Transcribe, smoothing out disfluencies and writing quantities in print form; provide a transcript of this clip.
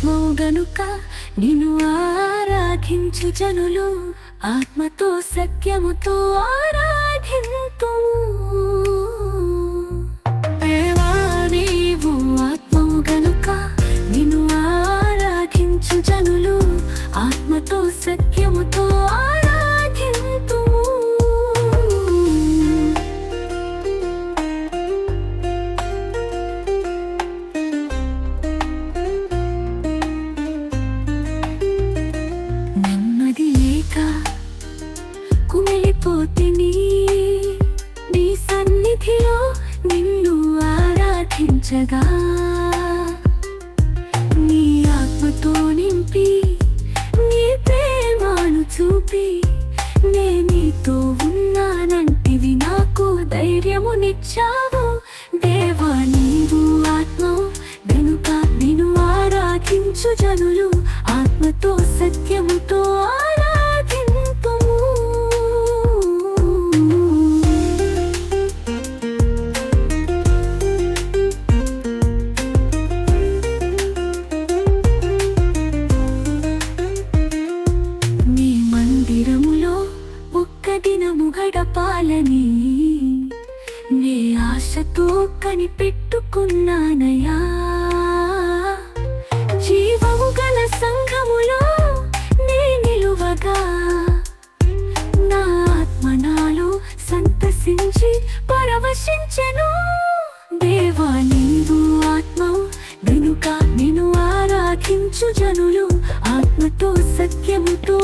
ఆత్మవు గనుక నిన్ను ఆరాధించు జనులు ఆత్మతో సత్యముతో ఆరాధింతుము. దేవా నీవు ఆత్మవు గనుక నిన్ను ఆరాధించు జనులు ఆత్మతో సత్యముతో ఆరాధింతుము. నెమ్మది లేక కుమిలిపోతిని నీ సన్నిధిలో నిన్ను ఆరాధించగా, నీ ఆత్మతో నింపి నీ ప్రేమను చూపి నే నీతో ఉన్నానంటివి నాకు ధైర్యమునిచ్చావు. దేవా నీవు ఆత్మవు గనుక నిన్ను ఆరాధించు జనులు ఆత్మతో సత్యముతో ఆరాధింతుము. నీ మందిరములో ఒక్క దినము గడపాలని నే ఆశతో కనిపెట్టుకున్నానయా. జీవము గల సంఘములో నే నిలువగా నా ఆత్మ నాలో సంతసించి పరవశించెను. దేవా నీవు ఆత్మవు గనుక నిన్ను ఆరాధించు జనులు ఆత్మతో సత్యముతో